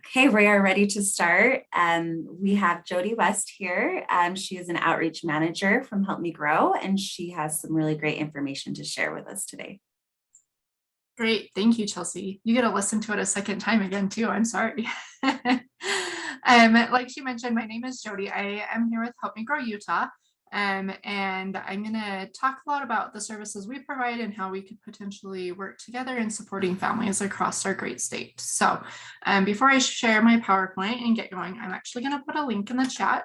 Okay, we are ready to start. We have Jody West here. She is an outreach manager from Help Me Grow, and she has some really great information to share with us today. Great. Thank you, Chelsea. You get to listen to it a second time again, too. I'm sorry. Like she mentioned, my name is Jody. I am here with Help Me Grow Utah. And I'm going to talk a lot about the services we provide and how we could potentially work together in supporting families across our great state. So before I share my PowerPoint and get going, I'm actually going to put a link in the chat.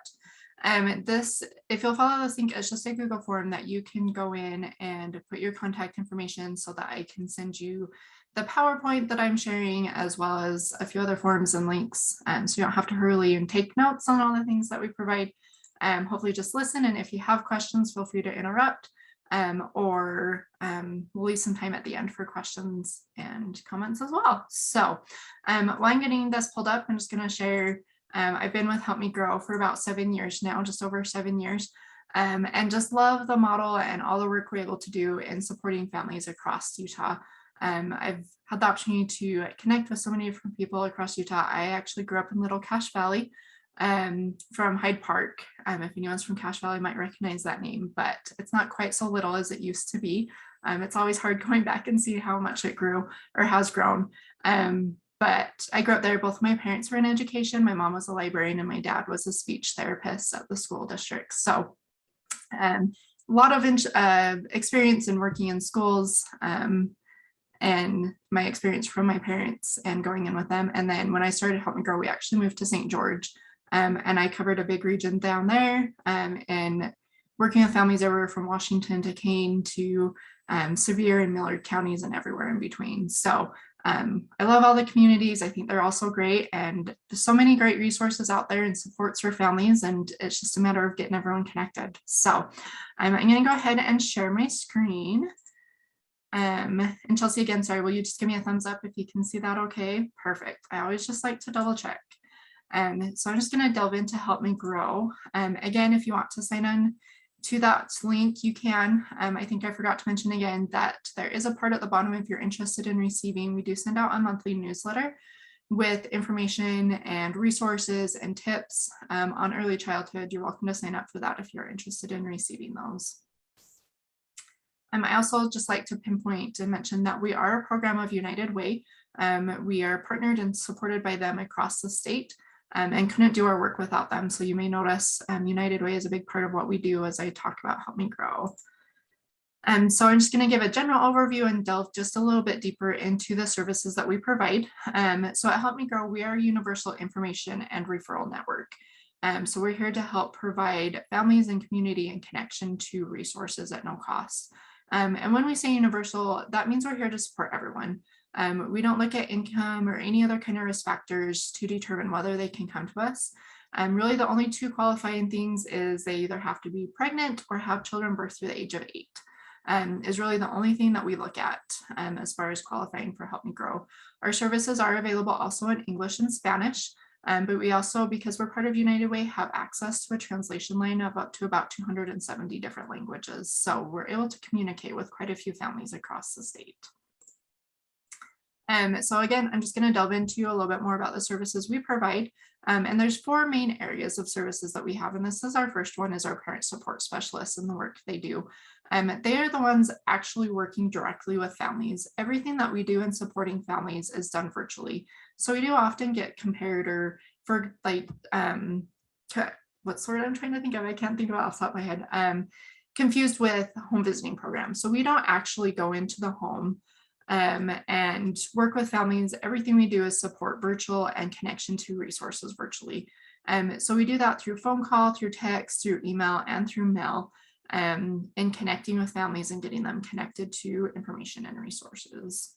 If you'll follow this link, it's just a Google form that you can go in and put your contact information so that I can send you the PowerPoint that I'm sharing, as well as a few other forms and links. So you don't have to hurry and take notes on all the things that we provide. Hopefully just listen, and if you have questions, feel free to interrupt, or we'll leave some time at the end for questions and comments as well. So while I'm getting this pulled up, I'm just going to share. I've been with Help Me Grow for about 7 years now, just over 7 years, and just love the model and all the work we're able to do in supporting families across Utah. I've had the opportunity to connect with so many different people across Utah. I actually grew up in Little Cache Valley, from Hyde Park. If anyone's from Cache Valley might recognize that name, but it's not quite so little as it used to be. It's always hard going back and see how much it grew or has grown. But I grew up there. Both my parents were in education. My mom was a librarian and my dad was a speech therapist at the school district. So a lot of experience in working in schools, and my experience from my parents and going in with them. And then when I started Help Me Grow, we actually moved to St. George. And I covered a big region down there, and working with families everywhere from Washington to Kane to Sevier and Millard counties and everywhere in between. So I love all the communities. I think they're also great, and there's so many great resources out there and supports for families, and it's just a matter of getting everyone connected. So I'm going to go ahead and share my screen. And Chelsea, again, sorry, will you just give me a thumbs up if you can see that okay? Perfect. I always just like to double check. So I'm just going to delve into Help Me Grow. Again, if you want to sign on to that link, you can. I think I forgot to mention again that there is a part at the bottom if you're interested in receiving. We do send out a monthly newsletter with information and resources and tips on early childhood. You're welcome to sign up for that if you're interested in receiving those. I also just like to pinpoint and mention that we are a program of United Way. We are partnered and supported by them across the state. And couldn't do our work without them. So you may notice United Way is a big part of what we do as I talk about Help Me Grow. So I'm just going to give a general overview and delve just a little bit deeper into the services that we provide. So at Help Me Grow, we are a universal information and referral network. So we're here to help provide families and community and connection to resources at no cost. And when we say universal, that means we're here to support everyone. We don't look at income or any other kind of risk factors to determine whether they can come to us. Really, the only two qualifying things is they either have to be pregnant or have children birthed through the age of 8. Is really the only thing that we look at as far as qualifying for Help Me Grow. Our services are available also in English and Spanish, but we also, because we're part of United Way, have access to a translation line of up to about 270 different languages. So we're able to communicate with quite a few families across the state. So again, I'm just going to delve into a little bit more about the services we provide. And there's 4 main areas of services that we have. And this is our first one, is our parent support specialists and the work they do. They are the ones actually working directly with families. Everything that we do in supporting families is done virtually. So we do often get compared for like, what's the word I'm trying to think of? I can't think of it off the top of my head. Confused with home visiting programs. So we don't actually go into the home and work with families. Everything we do is support virtual and connection to resources virtually. So we do that through phone call, through text, through email, and through mail, in connecting with families and getting them connected to information and resources.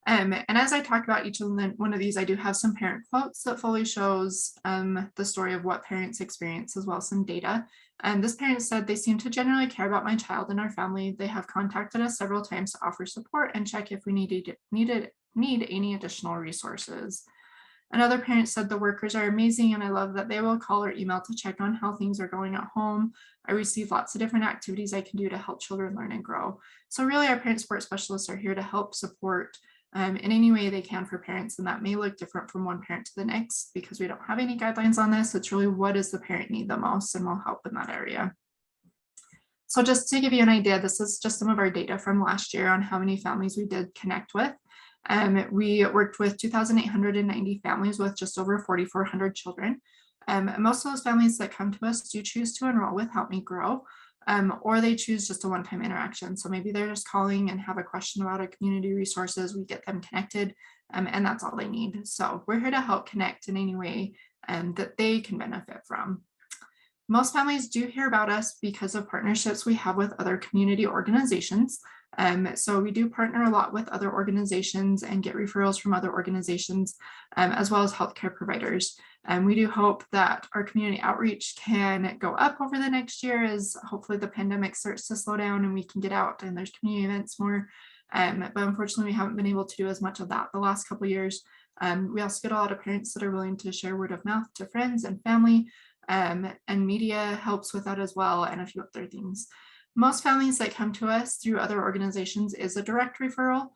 And as I talk about each one of these, I do have some parent quotes that fully shows the story of what parents experience, as well as some data. And this parent said, "They seem to generally care about my child and our family. They have contacted us several times to offer support and check if we need any additional resources." Another parent said, "The workers are amazing and I love that they will call or email to check on how things are going at home. I receive lots of different activities I can do to help children learn and grow." So really, our parent support specialists are here to help support in any way they can for parents. And that may look different from one parent to the next because we don't have any guidelines on this. It's really what does the parent need the most, and we'll help in that area. So just to give you an idea, this is just some of our data from last year on how many families we did connect with. We worked with 2,890 families with just over 4,400 children. Most of those families that come to us do choose to enroll with Help Me Grow, or they choose just a one-time interaction. So maybe they're just calling and have a question about a community resources, we get them connected, and that's all they need. So we're here to help connect in any way that they can benefit from. Most families do hear about us because of partnerships we have with other community organizations. So we do partner a lot with other organizations and get referrals from other organizations, as well as healthcare providers. And we do hope that our community outreach can go up over the next year as hopefully the pandemic starts to slow down and we can get out and there's community events more. But unfortunately, we haven't been able to do as much of that the last couple of years. We also get a lot of parents that are willing to share word of mouth to friends and family, and media helps with that as well, and a few other things. Most families that come to us through other organizations is a direct referral,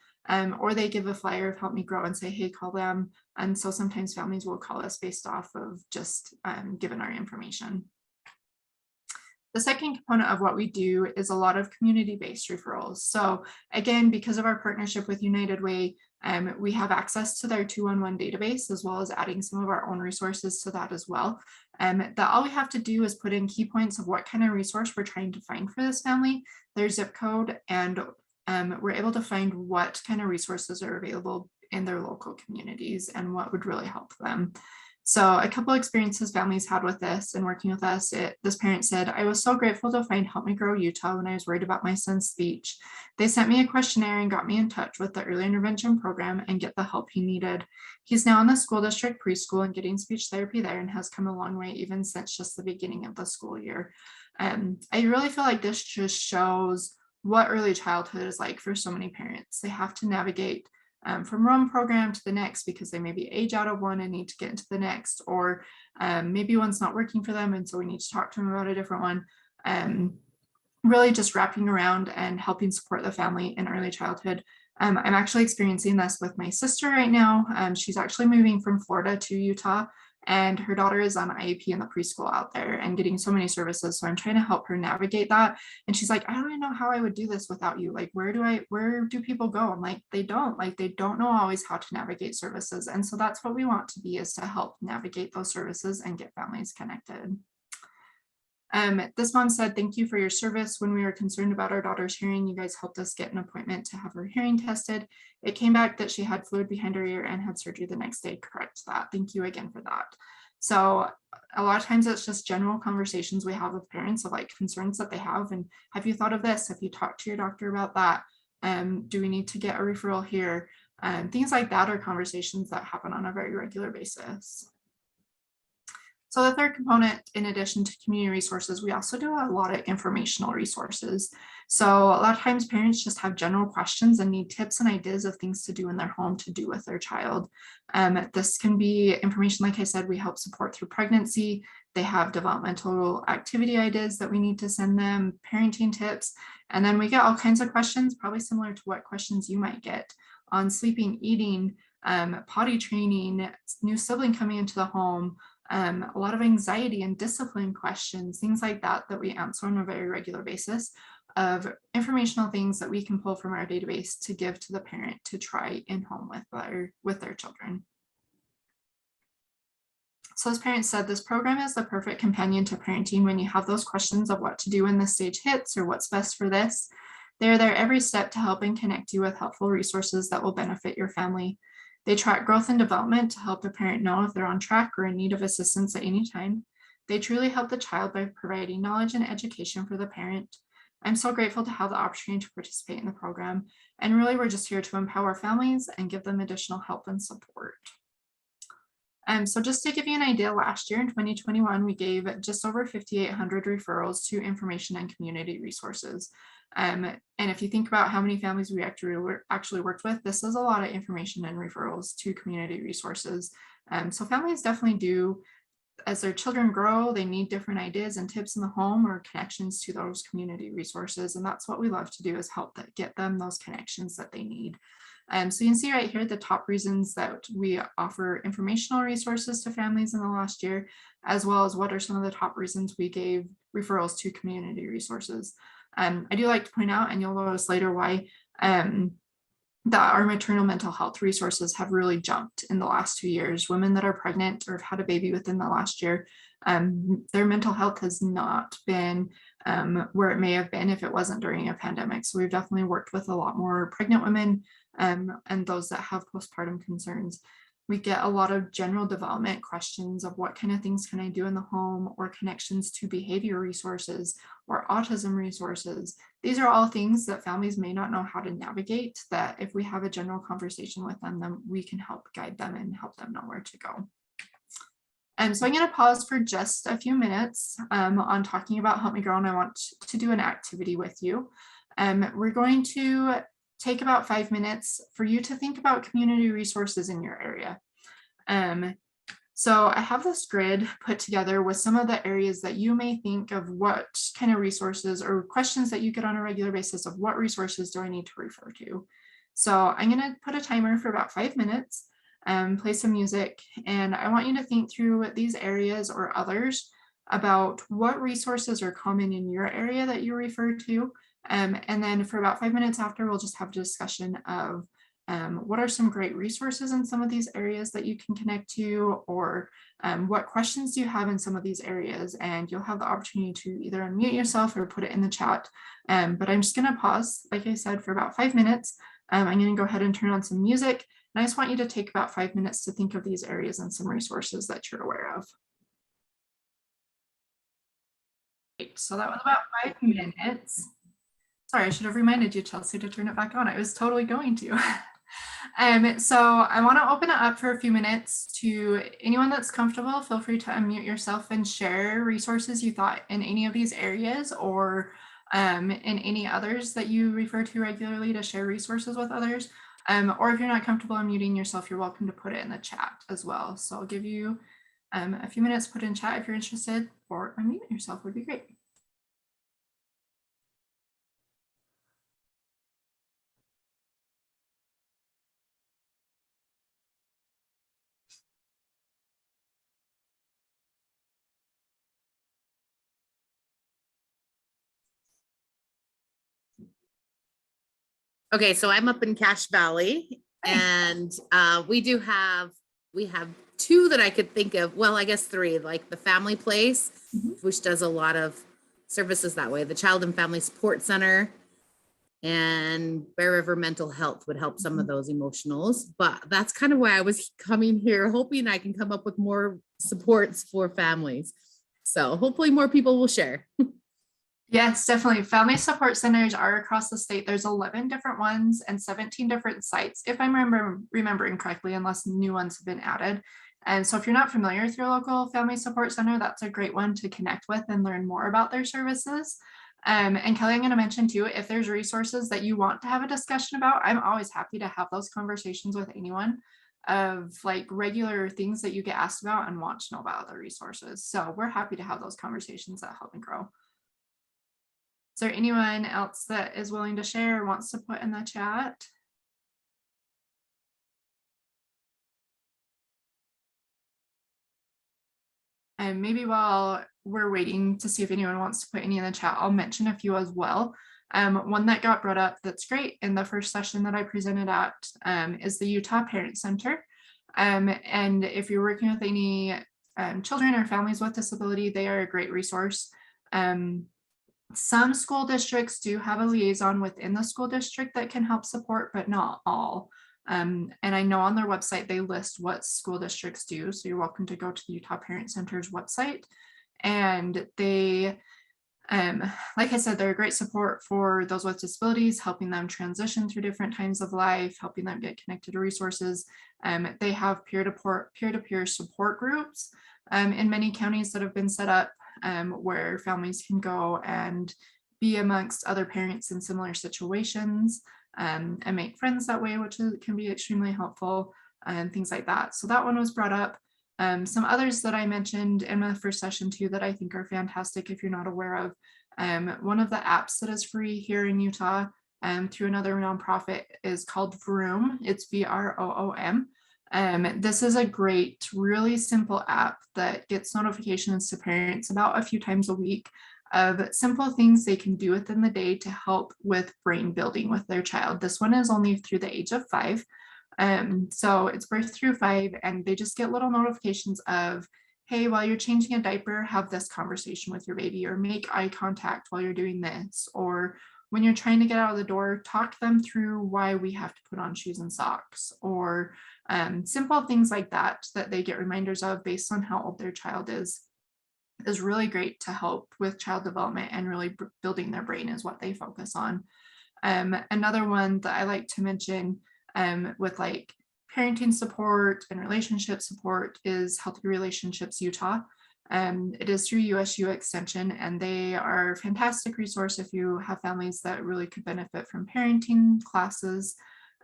or they give a flyer of Help Me Grow and say, hey, call them. And so sometimes families will call us based off of just giving our information. The second component of what we do is a lot of community-based referrals. So again, because of our partnership with United Way, we have access to their 211 database, as well as adding some of our own resources to that as well. That all we have to do is put in key points of what kind of resource we're trying to find for this family, their zip code, and we're able to find what kind of resources are available in their local communities and what would really help them. So a couple experiences families had with this and working with us, this parent said, I was so grateful to find Help Me Grow Utah when I was worried about my son's speech. They sent me a questionnaire and got me in touch with the early intervention program and get the help he needed. He's now in the school district preschool and getting speech therapy there and has come a long way even since just the beginning of the school year. I really feel like this just shows what early childhood is like for so many parents. They have to navigate from one program to the next because they maybe age out of one and need to get into the next, or maybe one's not working for them and so we need to talk to them about a different one. Really just wrapping around and helping support the family in early childhood. I'm actually experiencing this with my sister right now. She's actually moving from Florida to Utah, and her daughter is on IEP in the preschool out there and getting so many services. So I'm trying to help her navigate that. And she's like, I don't even know how I would do this without you. Like, where do people go? I'm like, they don't know always how to navigate services. And so that's what we want to be, is to help navigate those services and get families connected. This mom said, thank you for your service. When we were concerned about our daughter's hearing, you guys helped us get an appointment to have her hearing tested. It came back that she had fluid behind her ear and had surgery the next day. Correct that. Thank you again for that. So a lot of times it's just general conversations we have with parents of like concerns that they have. And have you thought of this? Have you talked to your doctor about that? Do we need to get a referral here? Things like that are conversations that happen on a very regular basis. So the third component, in addition to community resources, we also do a lot of informational resources. So a lot of times parents just have general questions and need tips and ideas of things to do in their home to do with their child. This can be information, like I said, we help support through pregnancy. They have developmental activity ideas that we need to send them, parenting tips, and then we get all kinds of questions, probably similar to what questions you might get on sleeping, eating, potty training, new sibling coming into the home, a lot of anxiety and discipline questions, things like that, that we answer on a very regular basis, of informational things that we can pull from our database to give to the parent to try in home with their children. So as parents said, this program is the perfect companion to parenting when you have those questions of what to do when this stage hits or what's best for this. They're there every step to help and connect you with helpful resources that will benefit your family. They track growth and development to help the parent know if they're on track or in need of assistance at any time. They truly help the child by providing knowledge and education for the parent. I'm so grateful to have the opportunity to participate in the program. And really, we're just here to empower families and give them additional help and support. So just to give you an idea, last year in 2021, we gave just over 5,800 referrals to information and community resources. And if you think about how many families we actually worked with, this is a lot of information and referrals to community resources. So families definitely do, as their children grow, they need different ideas and tips in the home or connections to those community resources. And that's what we love to do, is help get them those connections that they need. So you can see right here the top reasons that we offer informational resources to families in the last year, as well as what are some of the top reasons we gave referrals to community resources. I do like to point out, and you'll notice later why, that our maternal mental health resources have really jumped in the last 2 years. Women that are pregnant or have had a baby within the last year, their mental health has not been where it may have been if it wasn't during a pandemic. So we've definitely worked with a lot more pregnant women and those that have postpartum concerns. We get a lot of general development questions of what kind of things can I do in the home, or connections to behavior resources or autism resources. These are all things that families may not know how to navigate, that if we have a general conversation with them, then we can help guide them and help them know where to go. And so I'm going to pause for just a few minutes on talking about Help Me Grow, and I want to do an activity with you. We're going to take about 5 minutes for you to think about community resources in your area. So I have this grid put together with some of the areas that you may think of what kind of resources or questions that you get on a regular basis of what resources do I need to refer to. So I'm going to put a timer for about 5 minutes, play some music, and I want you to think through these areas or others about what resources are common in your area that you refer to. And then for about 5 minutes after, we'll just have a discussion of what are some great resources in some of these areas that you can connect to, or what questions do you have in some of these areas, and you'll have the opportunity to either unmute yourself or put it in the chat. But I'm just going to pause, like I said, for about 5 minutes. I'm going to go ahead and turn on some music, and I just want you to take about 5 minutes to think of these areas and some resources that you're aware of. So that was about 5 minutes. Sorry, I should have reminded you, Chelsea, to turn it back on. I was totally going to. So I want to open it up for a few minutes to anyone that's comfortable. Feel free to unmute yourself and share resources you thought in any of these areas, or in any others that you refer to regularly, to share resources with others. Or if you're not comfortable unmuting yourself, you're welcome to put it in the chat as well. So I'll give you a few minutes to put in chat if you're interested, or unmute yourself would be great. Okay, so I'm up in Cache Valley, and we have two that I could think of. Well, I guess three, like the Family Place, which does a lot of services that way. The Child and Family Support Center and Bear River Mental Health would help some of those emotionals. But that's kind of why I was coming here, hoping I can come up with more supports for families. So hopefully more people will share. Yes, definitely. Family support centers are across the state. There's 11 different ones and 17 different sites, if I'm remembering correctly, unless new ones have been added. And so if you're not familiar with your local family support center, that's a great one to connect with and learn more about their services. And Kelly, I'm going to mention too, if there's resources that you want to have a discussion about, I'm always happy to have those conversations with anyone of like regular things that you get asked about and want to know about other resources. So we're happy to have those conversations that help me grow. Is there anyone else that is willing to share or wants to put in the chat? And maybe while we're waiting to see if anyone wants to put any in the chat, I'll mention a few as well. One that got brought up that's great in the first session that I presented at is the Utah Parent Center. And if you're working with any children or families with disability, they are a great resource. Some school districts do have a liaison within the school district that can help support, but not all. And I know on their website, they list what school districts do. So you're welcome to go to the Utah Parent Center's website. And they, like I said, they're a great support for those with disabilities, helping them transition through different times of life, helping them get connected to resources. They have peer-to-peer support groups in many counties that have been set up, where families can go and be amongst other parents in similar situations and make friends that way, which can be extremely helpful, and things like that. So that one was brought up. Some others that I mentioned in my first session too that I think are fantastic if you're not aware of. One of the apps that is free here in Utah through another nonprofit is called Vroom. It's VROOM. This is a great, really simple app that gets notifications to parents about a few times a week of simple things they can do within the day to help with brain building with their child. This one is only through the age of 5. So it's birth through 5, and they just get little notifications of, hey, while you're changing a diaper, have this conversation with your baby, or make eye contact while you're doing this, or when you're trying to get out of the door, talk them through why we have to put on shoes and socks, or simple things like that they get reminders of based on how old their child is really great to help with child development, and really building their brain is what they focus on. Another one that I like to mention with like parenting support and relationship support is Healthy Relationships Utah. It is through USU Extension, and they are a fantastic resource if you have families that really could benefit from parenting classes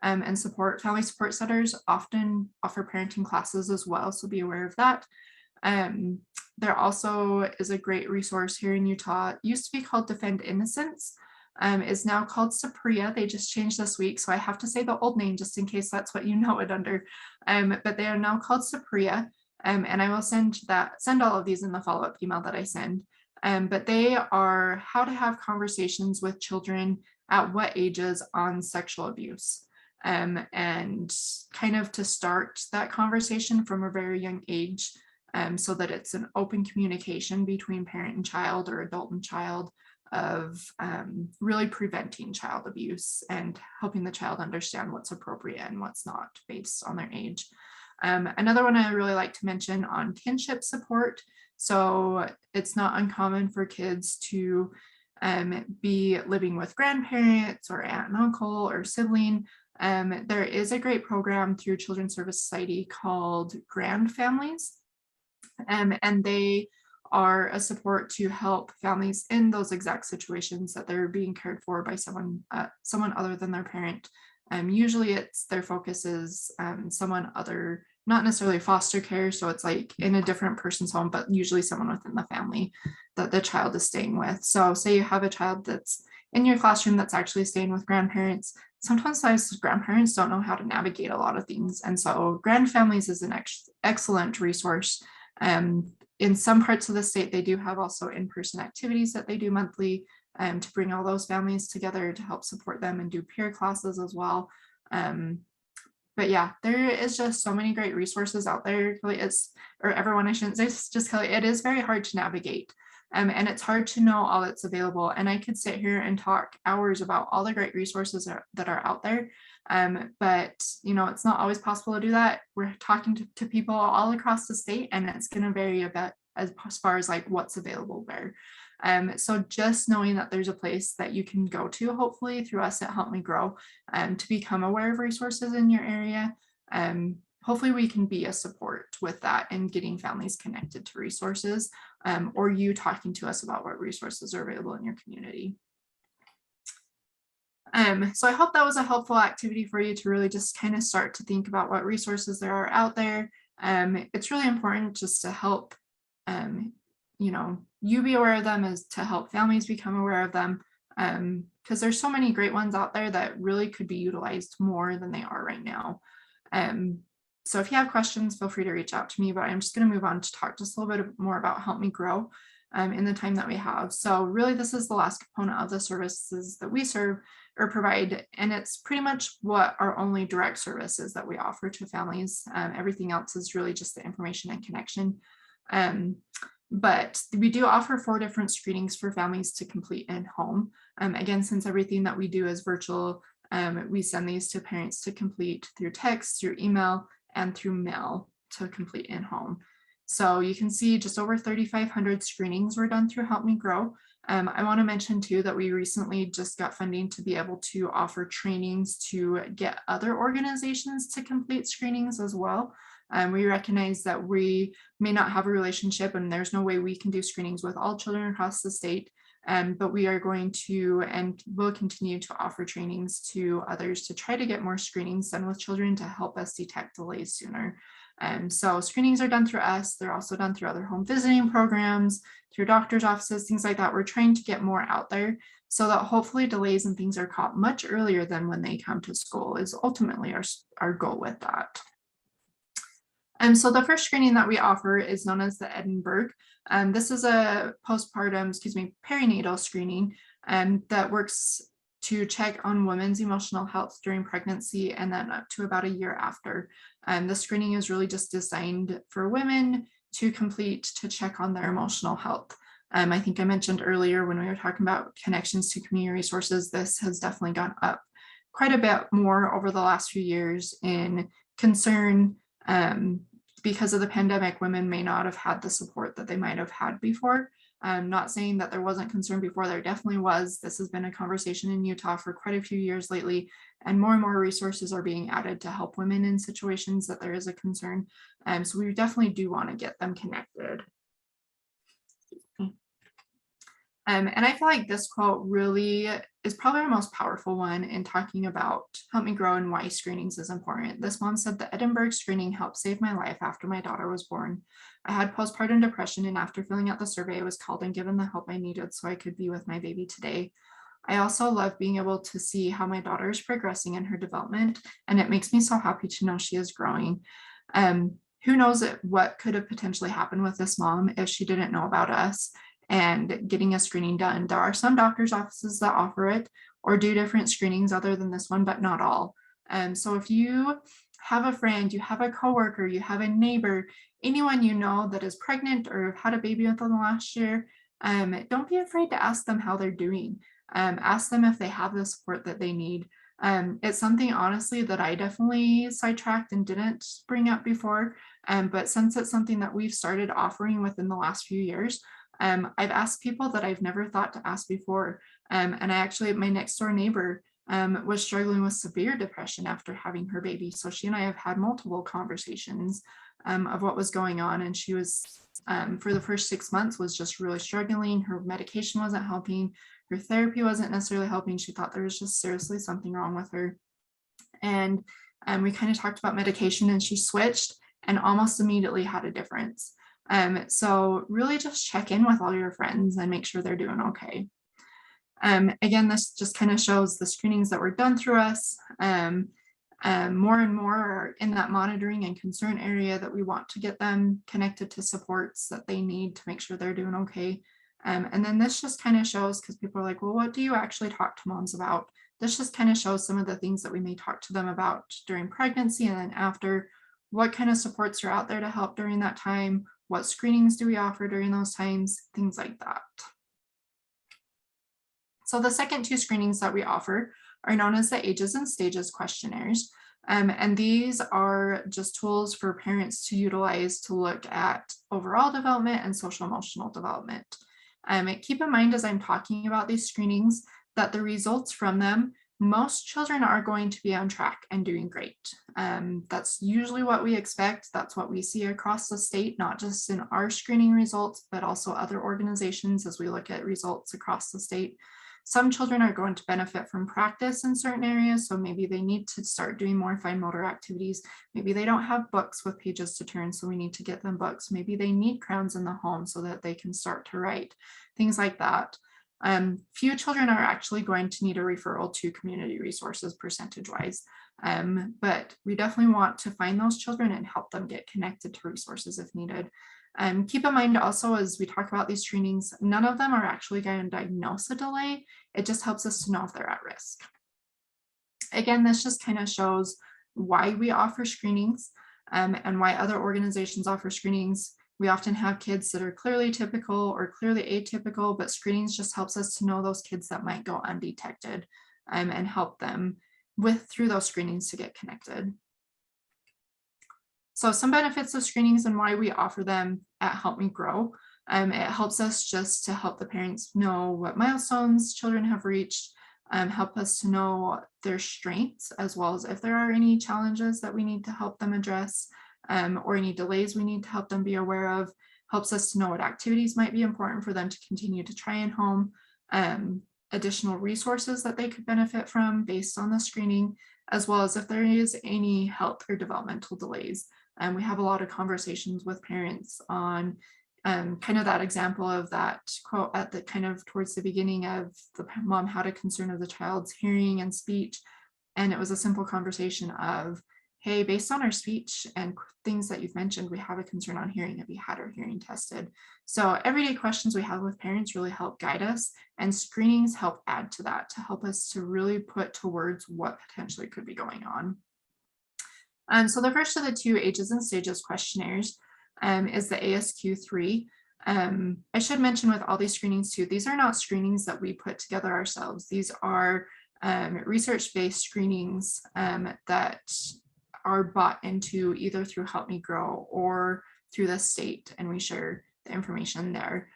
and support. Family support centers often offer parenting classes as well, so be aware of that. There also is a great resource here in Utah. It used to be called Defend Innocence, is now called Sapria. They just changed this week, so I have to say the old name just in case that's what you know it under. But they are now called Sapria, and I will send all of these in the follow-up email that I send. But they are how to have conversations with children at what ages on sexual abuse, and kind of to start that conversation from a very young age. So that it's an open communication between parent and child, or adult and child, of really preventing child abuse and helping the child understand what's appropriate and what's not based on their age. Another one I really like to mention on Kinship Support. So it's not uncommon for kids to be living with grandparents or aunt and uncle or sibling. There is a great program through Children's Service Society called Grand Families. And they are a support to help families in those exact situations that they're being cared for by someone other than their parent. Usually it's their focus is someone other, not necessarily foster care, so it's like in a different person's home, but usually someone within the family that the child is staying with. So say you have a child that's in your classroom that's actually staying with grandparents. Sometimes those grandparents don't know how to navigate a lot of things, and so Grand Families is an excellent resource. In some parts of the state, they do have also in-person activities that they do monthly to bring all those families together to help support them, and do peer classes as well. But yeah, there is just so many great resources out there. Everyone, I shouldn't say, just Kelly, it is very hard to navigate. And it's hard to know all that's available. And I could sit here and talk hours about all the great resources that are out there. But it's not always possible to do that. We're talking to people all across the state, and it's going to vary a bit as far as like what's available where. So just knowing that there's a place that you can go to, hopefully through us at Help Me Grow, to become aware of resources in your area. Hopefully we can be a support with that and getting families connected to resources, or you talking to us about what resources are available in your community. So I hope that was a helpful activity for you to really just kind of start to think about what resources there are out there. It's really important just to help, you be aware of them, as to help families become aware of them, because there's so many great ones out there that really could be utilized more than they are right now. So if you have questions, feel free to reach out to me, but I'm just going to move on to talk just a little bit more about Help Me Grow in the time that we have. So really, this is the last component of the services that we serve or provide, and it's pretty much what our only direct services that we offer to families. Everything else is really just the information and connection. But we do offer 4 different screenings for families to complete in home. Again, since everything that we do is virtual, we send these to parents to complete through text, through email, and through mail to complete in home. So you can see just over 3,500 screenings were done through Help Me Grow. I want to mention too that we recently just got funding to be able to offer trainings to get other organizations to complete screenings as well. We recognize that we may not have a relationship, and there's no way we can do screenings with all children across the state, but we are going to and will continue to offer trainings to others to try to get more screenings done with children to help us detect delays sooner. So screenings are done through us. They're also done through other home visiting programs, through doctor's offices, things like that. We're trying to get more out there so that hopefully delays and things are caught much earlier than when they come to school is ultimately our goal with that. And so the first screening that we offer is known as the Edinburgh. This is a perinatal screening that works to check on women's emotional health during pregnancy and then up to about a year after. The screening is really just designed for women to complete to check on their emotional health. I think I mentioned earlier when we were talking about connections to community resources, this has definitely gone up quite a bit more over the last few years in concern. Because of the pandemic, women may not have had the support that they might have had before. I'm not saying that there wasn't concern before, there definitely was. This has been a conversation in Utah for quite a few years lately, and more resources are being added to help women in situations that there is a concern. So we definitely do want to get them connected. And I feel like this quote really is probably the most powerful one in talking about Help Me Grow and why screenings is important. This mom said, the Edinburgh screening helped save my life after my daughter was born. I had postpartum depression, and after filling out the survey, I was called and given the help I needed so I could be with my baby today. I also love being able to see how my daughter is progressing in her development, and it makes me so happy to know she is growing. Who knows what could have potentially happened with this mom if she didn't know about us and getting a screening done. There are some doctor's offices that offer it or do different screenings other than this one, but not all. So if you have a friend, you have a coworker, you have a neighbor, anyone you know that is pregnant or had a baby within the last year, don't be afraid to ask them how they're doing. Ask them if they have the support that they need. It's something honestly that I definitely sidetracked and didn't bring up before, but since it's something that we've started offering within the last few years, I've asked people that I've never thought to ask before. And I actually, my next door neighbor was struggling with severe depression after having her baby. So she and I have had multiple conversations of what was going on. And she was, for the first 6 months, was just really struggling. Her medication wasn't helping. Her therapy wasn't necessarily helping. She thought there was just seriously something wrong with her. And we kind of talked about medication, and she switched and almost immediately had a difference. So really just check in with all your friends and make sure they're doing okay. Again, this just kind of shows the screenings that were done through us. More and more are in that monitoring and concern area that we want to get them connected to supports that they need to make sure they're doing okay. And then this just kind of shows, because people are like, well, what do you actually talk to moms about? This just kind of shows some of the things that we may talk to them about during pregnancy and then after. What kind of supports are out there to help during that time? What screenings do we offer during those times? Things like that. So the second two screenings that we offer are known as the Ages and Stages questionnaires. And these are just tools for parents to utilize to look at overall development and social emotional development. Keep in mind as I'm talking about these screenings that the results from them, most children are going to be on track and doing great. That's usually what we expect. That's what we see across the state, not just in our screening results, but also other organizations as we look at results across the state. Some children are going to benefit from practice in certain areas, so maybe they need to start doing more fine motor activities. Maybe they don't have books with pages to turn, so we need to get them books. Maybe they need crayons in the home so that they can start to write, things like that. Few children are actually going to need a referral to community resources percentage-wise, but we definitely want to find those children and help them get connected to resources if needed. Keep in mind also, as we talk about these screenings, none of them are actually going to diagnose a delay. It just helps us to know if they're at risk. Again, this just kind of shows why we offer screenings and why other organizations offer screenings. We often have kids that are clearly typical or clearly atypical, but screenings just helps us to know those kids that might go undetected and help them through those screenings to get connected. So some benefits of screenings and why we offer them at Help Me Grow. It helps us just to help the parents know what milestones children have reached, help us to know their strengths, as well as if there are any challenges that we need to help them address, or any delays we need to help them be aware of, helps us to know what activities might be important for them to continue to try in home, additional resources that they could benefit from based on the screening, as well as if there is any health or developmental delays. And we have a lot of conversations with parents on kind of that example of that quote at the kind of towards the beginning of the mom had a concern of the child's hearing and speech. And it was a simple conversation of, hey, based on our speech and things that you've mentioned, we have a concern on hearing. Have you had our hearing tested? So everyday questions we have with parents really help guide us, and screenings help add to that to help us to really put to words what potentially could be going on. So the first of the 2 ages and stages questionnaires is the ASQ3. I should mention with all these screenings too, these are not screenings that we put together ourselves. These are research-based screenings that are bought into either through Help Me Grow or through the state, and we share the information there.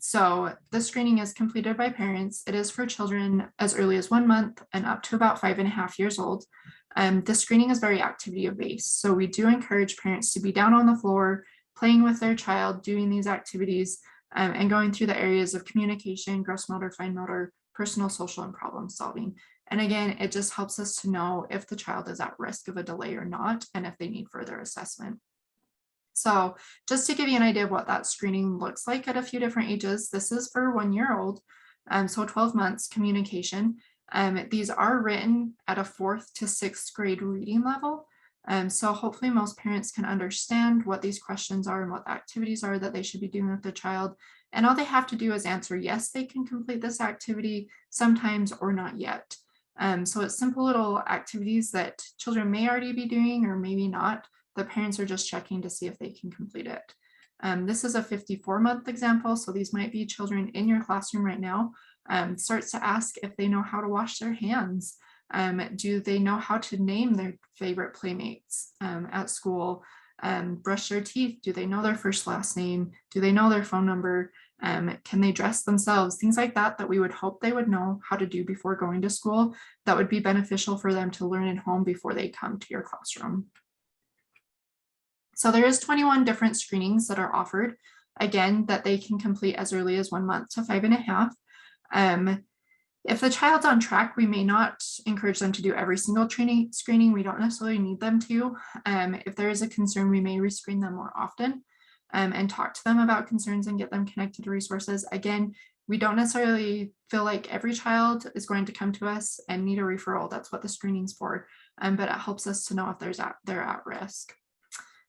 So the screening is completed by parents. It is for children as early as 1 month and up to about 5.5 years old. The screening is very activity-based. So we do encourage parents to be down on the floor, playing with their child, doing these activities, and going through the areas of communication, gross motor, fine motor, personal, social, and problem solving. And again, it just helps us to know if the child is at risk of a delay or not, and if they need further assessment. So just to give you an idea of what that screening looks like at a few different ages, this is for 1-year-old, so 12 months communication. These are written at a 4th to 6th grade reading level. So hopefully most parents can understand what these questions are and what the activities are that they should be doing with the child. And all they have to do is answer yes, they can complete this activity sometimes, or not yet. So it's simple little activities that children may already be doing or maybe not. The parents are just checking to see if they can complete it. This is a 54-month example. So these might be children in your classroom right now. Starts to ask if they know how to wash their hands. Do they know how to name their favorite playmates at school? Brush their teeth? Do they know their first last name? Do they know their phone number? Can they dress themselves? Things like that that we would hope they would know how to do before going to school. That would be beneficial for them to learn at home before they come to your classroom. So there is 21 different screenings that are offered, again, that they can complete as early as 1 month to 5.5. If the child's on track, we may not encourage them to do every single screening. We don't necessarily need them to. If there is a concern, we may rescreen them more often and talk to them about concerns and get them connected to resources. Again, we don't necessarily feel like every child is going to come to us and need a referral. That's what the screening's for, but it helps us to know if they're at risk.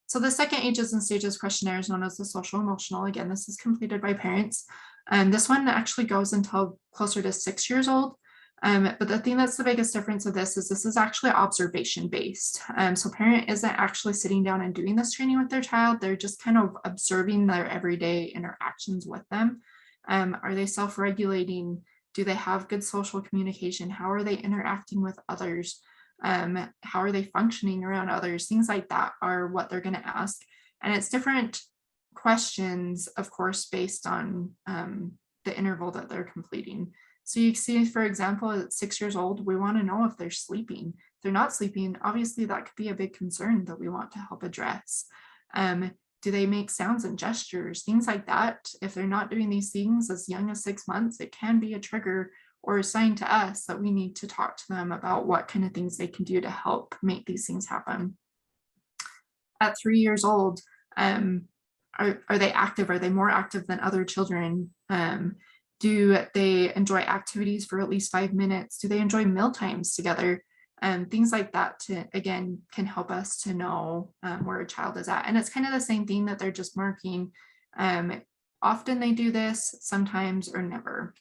So the second ages and stages questionnaire is known as the social emotional. Again, this is completed by parents. And this one actually goes until closer to 6 years old. But the thing that's the biggest difference of this is actually observation based. So parent isn't actually sitting down and doing this training with their child. They're just kind of observing their everyday interactions with them. Are they self-regulating? Do they have good social communication? How are they interacting with others? How are they functioning around others? Things like that are what they're going to ask. And it's different questions, of course, based on the interval that they're completing. So you see, for example, at 6 years old, we want to know if they're sleeping. If they're not sleeping, obviously that could be a big concern that we want to help address. Do they make sounds and gestures? Things like that. If they're not doing these things as young as 6 months, it can be a trigger or a sign to us that we need to talk to them about what kind of things they can do to help make these things happen. At 3 years old, are they active? Are they more active than other children? Do they enjoy activities for at least 5 minutes? Do they enjoy meal times together? Things like that, again, can help us to know where a child is at. And it's kind of the same thing that they're just marking. Often they do this, sometimes or never.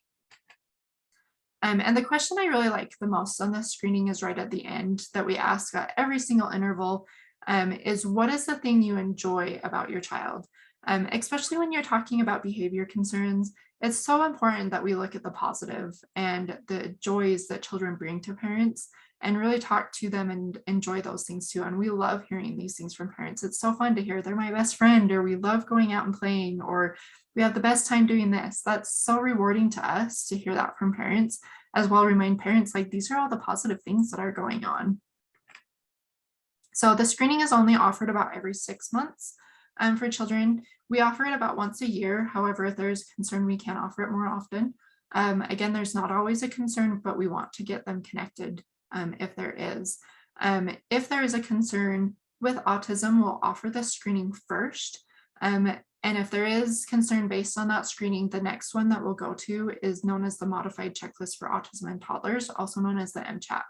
And the question I really like the most on this screening is right at the end that we ask at every single interval is, what is the thing you enjoy about your child? Especially when you're talking about behavior concerns, it's so important that we look at the positive and the joys that children bring to parents and really talk to them and enjoy those things too. And we love hearing these things from parents. It's so fun to hear they're my best friend, or we love going out and playing, or we have the best time doing this. That's so rewarding to us to hear that from parents, as well remind parents like these are all the positive things that are going on. So the screening is only offered about every 6 months for children. We offer it about once a year. However, if there's concern, we can offer it more often. Again, there's not always a concern, but we want to get them connected if there is. If there is a concern with autism, we'll offer the screening first. And if there is concern based on that screening, the next one that we'll go to is known as the Modified Checklist for Autism and Toddlers, also known as the MCHAT.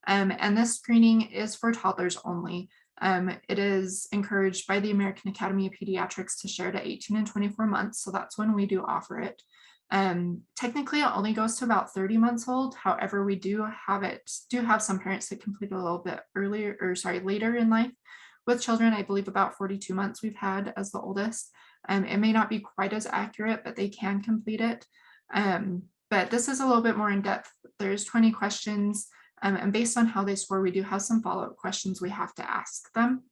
And this screening is for toddlers only. It is encouraged by the American Academy of Pediatrics to share to 18 and 24 months. So that's when we do offer it. Technically, it only goes to about 30 months old. However, we do have some parents that complete a little bit later in life with children. I believe about 42 months we've had as the oldest. It may not be quite as accurate, but they can complete it. But this is a little bit more in depth. There's 20 questions. And based on how they score, we do have some follow-up questions we have to ask them,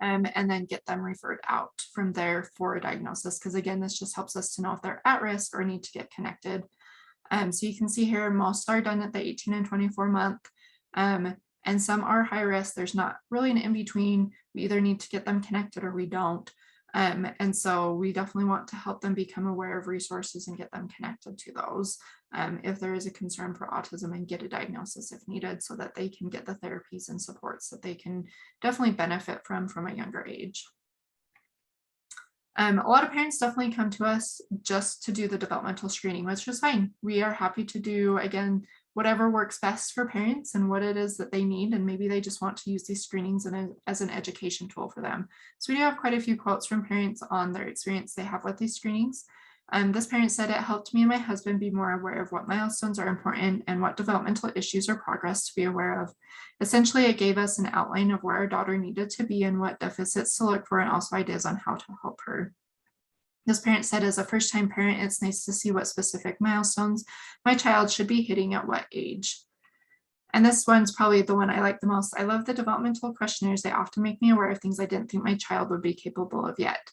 and then get them referred out from there for a diagnosis. Because again, this just helps us to know if they're at risk or need to get connected. So you can see here, most are done at the 18 and 24 month, and some are high risk. There's not really an in-between. We either need to get them connected or we don't. And so we definitely want to help them become aware of resources and get them connected to those if there is a concern for autism, and get a diagnosis if needed, so that they can get the therapies and supports that they can definitely benefit from a younger age. A lot of parents definitely come to us just to do the developmental screening, which is fine. We are happy to do, again, whatever works best for parents and what it is that they need. And maybe they just want to use these screenings as an education tool for them. So we do have quite a few quotes from parents on their experience they have with these screenings. This parent said, "It helped me and my husband be more aware of what milestones are important and what developmental issues or progress to be aware of. Essentially, it gave us an outline of where our daughter needed to be and what deficits to look for, and also ideas on how to help her." This parent said, "As a first-time parent, it's nice to see what specific milestones my child should be hitting at what age." And this one's probably the one I like the most. "I love the developmental questionnaires. They often make me aware of things I didn't think my child would be capable of yet."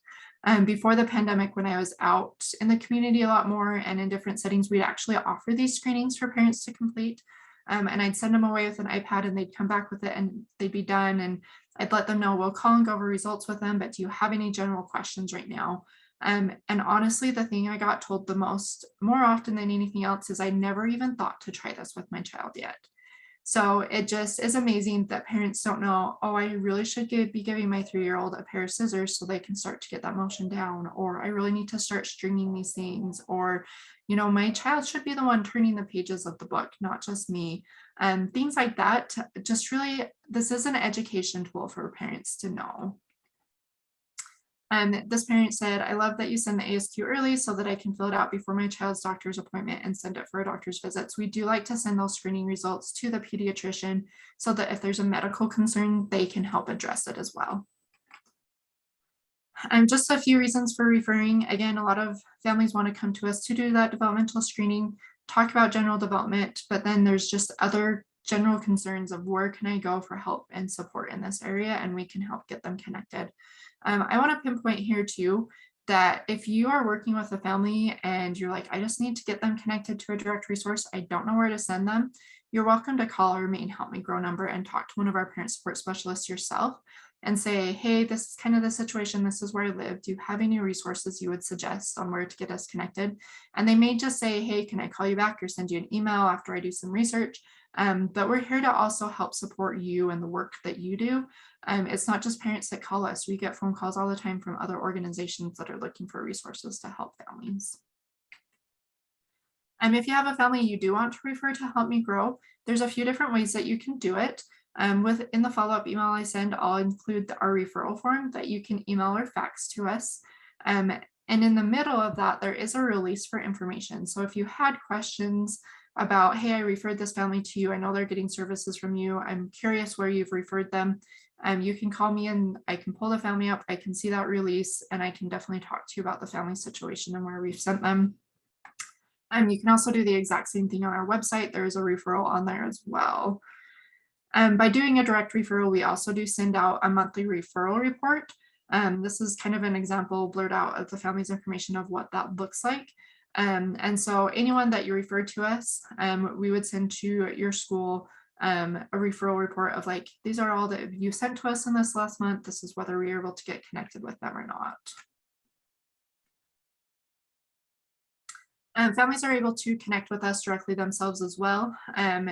Before the pandemic, when I was out in the community a lot more and in different settings, we'd actually offer these screenings for parents to complete. And I'd send them away with an iPad and they'd come back with it and they'd be done. And I'd let them know, we'll call and go over results with them, but do you have any general questions right now? And honestly, the thing I got told the most, more often than anything else, is I never even thought to try this with my child yet. So it just is amazing that parents don't know, oh, I really should be giving my 3-year-old a pair of scissors so they can start to get that motion down, or I really need to start stringing these things, or, you know, my child should be the one turning the pages of the book, not just me. Things like that. Just really, this is an education tool for parents to know. This parent said, "I love that you send the ASQ early so that I can fill it out before my child's doctor's appointment and send it for a doctor's visits. We do like to send those screening results to the pediatrician so that if there's a medical concern, they can help address it as well." Just a few reasons for referring. Again, a lot of families want to come to us to do that developmental screening, talk about general development, but then there's just other general concerns of where can I go for help and support in this area, and we can help get them connected. I want to pinpoint here too that if you are working with a family and you're like, I just need to get them connected to a direct resource, I don't know where to send them, you're welcome to call our main Help Me Grow number and talk to one of our parent support specialists yourself and say, hey, this is kind of the situation, this is where I live, do you have any resources you would suggest on where to get us connected? And they may just say, hey, can I call you back or send you an email after I do some research? But we're here to also help support you and the work that you do. It's not just parents that call us. We get phone calls all the time from other organizations that are looking for resources to help families. If you have a family you do want to refer to Help Me Grow, there's a few different ways that you can do it. In the follow-up email I send, I'll include our referral form that you can email or fax to us. And in the middle of that, there is a release for information. So if you had questions about, hey, I referred this family to you, I know they're getting services from you, I'm curious where you've referred them, you can call me and I can pull the family up, I can see that release, and I can definitely talk to you about the family situation and where we've sent them. You can also do the exact same thing on our website. There is a referral on there as well. By doing a direct referral, we also do send out a monthly referral report. This is kind of an example blurred out of the family's information of what that looks like. And so anyone that you refer to us, we would send to your school a referral report of like, these are all that you sent to us in this last month. This is whether we are able to get connected with them or not. Families are able to connect with us directly themselves as well.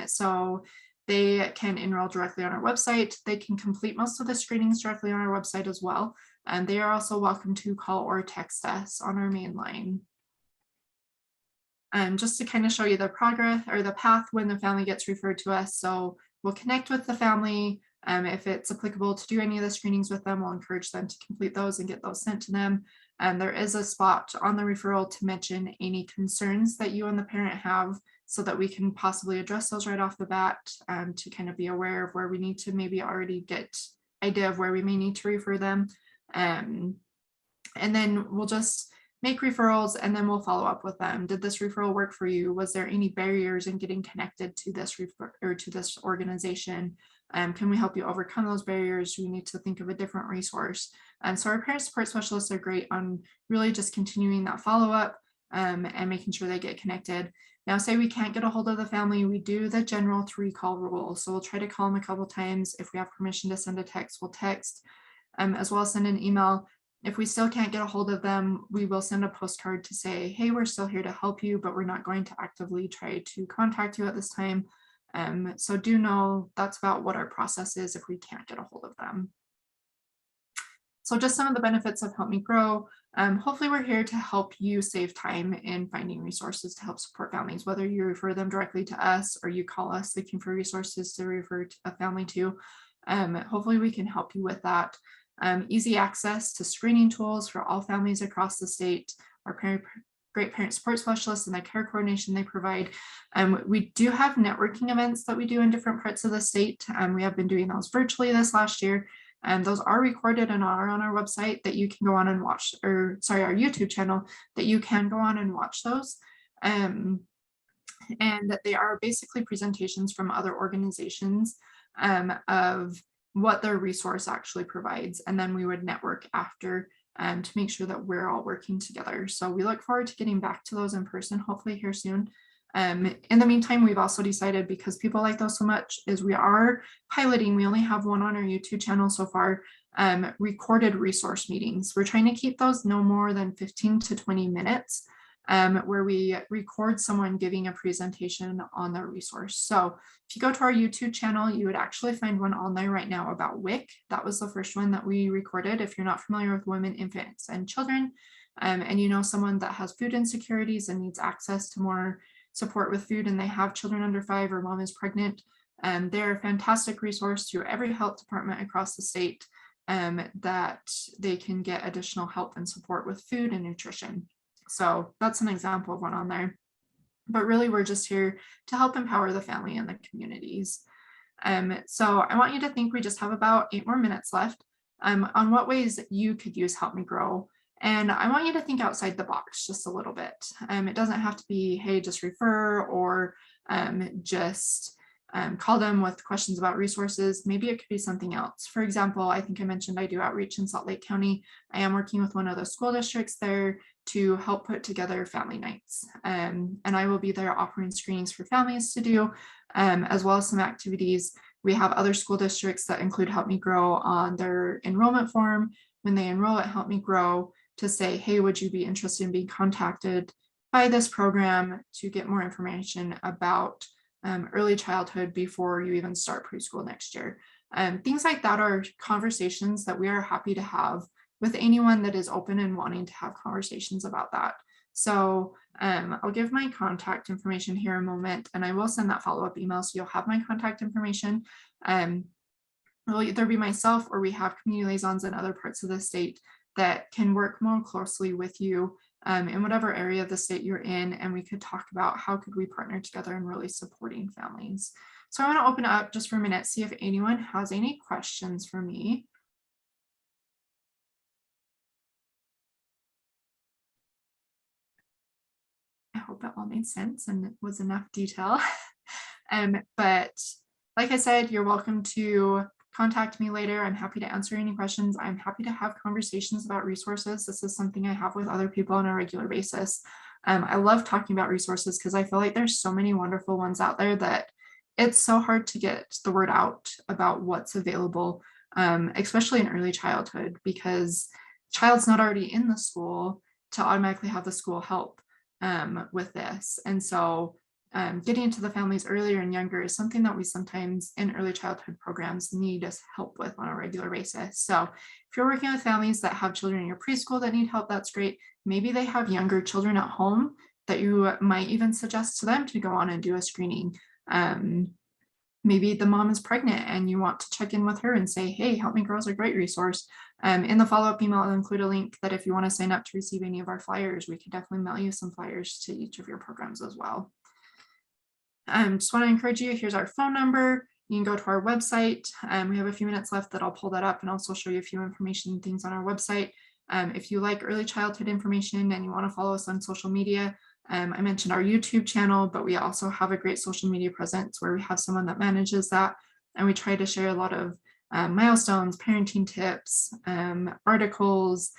So they can enroll directly on our website. They can complete most of the screenings directly on our website as well. And they are also welcome to call or text us on our main line. Just to kind of show you the progress or the path when the family gets referred to us. So we'll connect with the family. If it's applicable to do any of the screenings with them, we'll encourage them to complete those and get those sent to them. There is a spot on the referral to mention any concerns that you and the parent have so that we can possibly address those right off the bat, to kind of be aware of where we need to maybe already get idea of where we may need to refer them. And then we'll just make referrals and then we'll follow up with them. Did this referral work for you? Was there any barriers in getting connected to this or to this organization? Can we help you overcome those barriers? Do we need to think of a different resource? And so our parent support specialists are great on really just continuing that follow-up and making sure they get connected. Now, say we can't get a hold of the family, we do the general 3-call rule. So we'll try to call them a couple times. If we have permission to send a text, we'll text, as well as send an email. If we still can't get a hold of them, we will send a postcard to say, hey, we're still here to help you, but we're not going to actively try to contact you at this time. So do know that's about what our process is if we can't get a hold of them. So just some of the benefits of Help Me Grow. Hopefully we're here to help you save time in finding resources to help support families, whether you refer them directly to us or you call us looking for resources to refer to a family to. Hopefully we can help you with that. Easy access to screening tools for all families across the state. Our great parent support specialists and the care coordination they provide. We do have networking events that we do in different parts of the state. We have been doing those virtually this last year. And those are recorded and are on our website that you can go on and watch, or sorry, our YouTube channel that you can go on and watch those. And they are basically presentations from other organizations of what their resource actually provides. And then we would network after to make sure that we're all working together. So we look forward to getting back to those in person, hopefully here soon. In the meantime, we've also decided, because people like those so much, is we are piloting, we only have one on our YouTube channel so far, recorded resource meetings. We're trying to keep those no more than 15 to 20 minutes, where we record someone giving a presentation on their resource. So if you go to our YouTube channel, you would actually find one on there right now about WIC. That was the first one that we recorded. If you're not familiar with women, infants, and children, and you know someone that has food insecurities and needs access to more support with food, and they have children under 5 or mom is pregnant, they're a fantastic resource through every health department across the state, that they can get additional help and support with food and nutrition. So that's an example of one on there. But really, we're just here to help empower the family and the communities. So I want you to think we just have about 8 more minutes left on what ways you could use Help Me Grow. And I want you to think outside the box just a little bit. It doesn't have to be, hey, just refer, or just call them with questions about resources. Maybe it could be something else. For example, I think I mentioned I do outreach in Salt Lake County. I am working with one of the school districts there to help put together family nights. And I will be there offering screenings for families to do, as well as some activities. We have other school districts that include Help Me Grow on their enrollment form when they enroll at Help Me Grow, to say, hey, would you be interested in being contacted by this program to get more information about early childhood before you even start preschool next year. Things like that are conversations that we are happy to have with anyone that is open and wanting to have conversations about that. So I'll give my contact information here in a moment, and I will send that follow-up email so you'll have my contact information. It'll either be myself, or we have community liaisons in other parts of the state that can work more closely with you in whatever area of the state you're in, and we could talk about how could we partner together in really supporting families. So I want to open it up just for a minute, see if anyone has any questions for me. I hope that all made sense and it was enough detail. But like I said, you're welcome to contact me later. I'm happy to answer any questions. I'm happy to have conversations about resources. This is something I have with other people on a regular basis. I love talking about resources because I feel like there's so many wonderful ones out there that it's so hard to get the word out about what's available, especially in early childhood, because child's not already in the school to automatically have the school help with this. And so getting into the families earlier and younger is something that we sometimes in early childhood programs need help with on a regular basis. So if you're working with families that have children in your preschool that need help, that's great. Maybe they have younger children at home that you might even suggest to them to go on and do a screening. Maybe the mom is pregnant and you want to check in with her and say, hey, Help Me Grow is a great resource. In the follow-up email, I'll include a link that if you want to sign up to receive any of our flyers, we could definitely mail you some flyers to each of your programs as well. Just want to encourage you, here's our phone number. You can go to our website. We have a few minutes left that I'll pull that up and also show you a few information things on our website. If you like early childhood information and you want to follow us on social media, I mentioned our YouTube channel, but we also have a great social media presence where we have someone that manages that. And we try to share a lot of milestones, parenting tips, articles,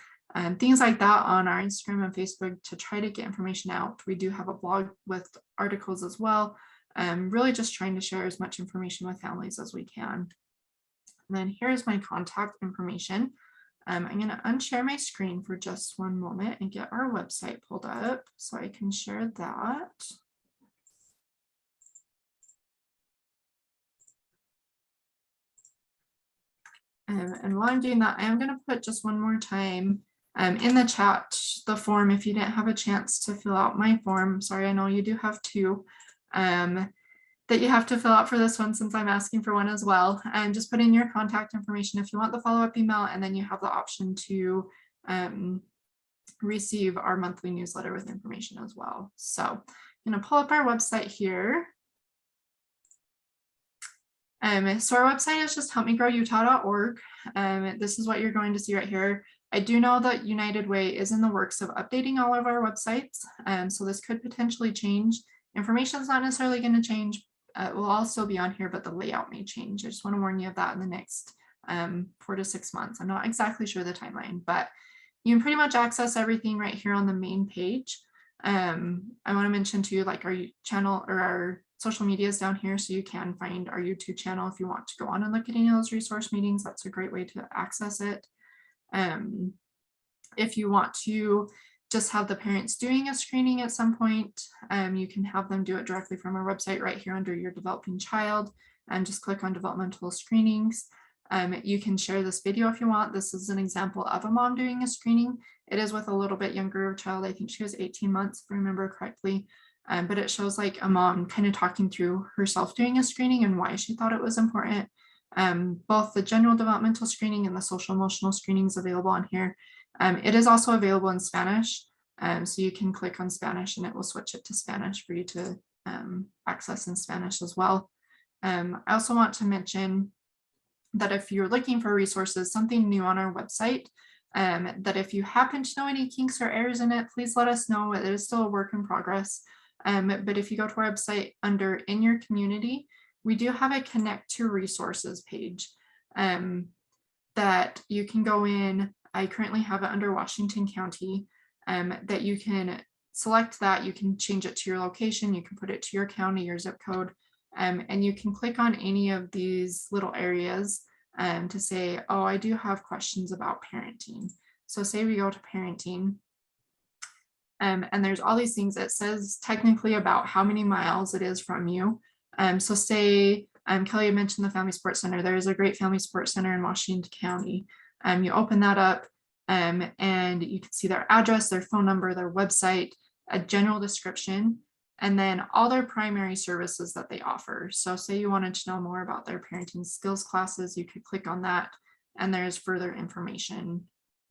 things like that on our Instagram and Facebook to try to get information out. We do have a blog with articles as well. Really just trying to share as much information with families as we can. And then here's my contact information. I'm going to unshare my screen for just one moment and get our website pulled up so I can share that. And while I'm doing that, I am going to put just one more time in the chat the form if you didn't have a chance to fill out my form. Sorry, I know you do have two that you have to fill out for this one since I'm asking for one as well. And just put in your contact information if you want the follow-up email, and then you have the option to receive our monthly newsletter with information as well. So I'm going to pull up our website here. So our website is just helpmegrowutah.org. This is what you're going to see right here. I do know that United Way is in the works of updating all of our websites. So this could potentially change. Information is not necessarily going to change. It will all still be on here, but the layout may change. I just want to warn you of that in the next 4 to 6 months. I'm not exactly sure the timeline, but you can pretty much access everything right here on the main page. I want to mention too, like our channel or our social media is down here, so you can find our YouTube channel if you want to go on and look at any of those resource meetings. That's a great way to access it. If you want to just have the parents doing a screening at some point, you can have them do it directly from our website right here under your developing child, and just click on Developmental Screenings. You can share this video if you want. This is an example of a mom doing a screening. It is with a little bit younger child. I think she was 18 months, if I remember correctly. But it shows like a mom kind of talking through herself doing a screening and why she thought it was important. Both the general developmental screening and the social emotional screenings available on here. It is also available in Spanish. So you can click on Spanish and it will switch it to Spanish for you to access in Spanish as well. I also want to mention that if you're looking for resources, something new on our website, that if you happen to know any kinks or errors in it, please let us know. It is still a work in progress. But if you go to our website under In Your Community, we do have a Connect to Resources page that you can go in. I currently have it under Washington County, that you can select that. You can change it to your location. You can put it to your county, your zip code, and you can click on any of these little areas to say, oh, I do have questions about parenting. So say we go to parenting, and there's all these things. It says technically about how many miles it is from you. So say, Kelly had mentioned the Family Support Center. There is a great Family Support Center in Washington County. You open that up and you can see their address, their phone number, their website, a general description, and then all their primary services that they offer. So say you wanted to know more about their parenting skills classes, you could click on that, and there's further information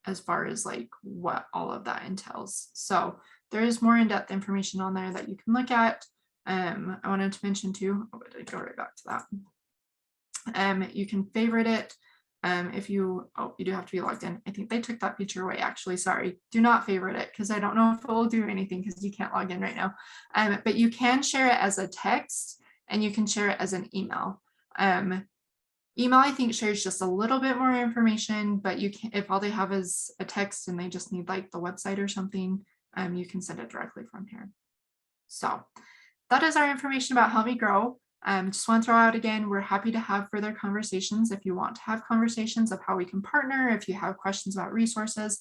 as far as like what all of that entails. So there is more in-depth information on there that you can look at. I wanted to mention too, oh, I did go right back to that. You can favorite it. If you, you do have to be logged in. I think they took that feature away, actually. Sorry, do not favorite it because I don't know if it will do anything because you can't log in right now. But you can share it as a text and you can share it as an email. Email, I think, shares just a little bit more information, but you can, if all they have is a text and they just need like the website or something, you can send it directly from here. So that is our information about Help Me Grow. Just want to throw out again, we're happy to have further conversations. If you want to have conversations of how we can partner, if you have questions about resources,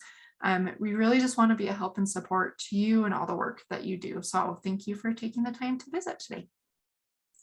We really just want to be a help and support to you and all the work that you do. So thank you for taking the time to visit today.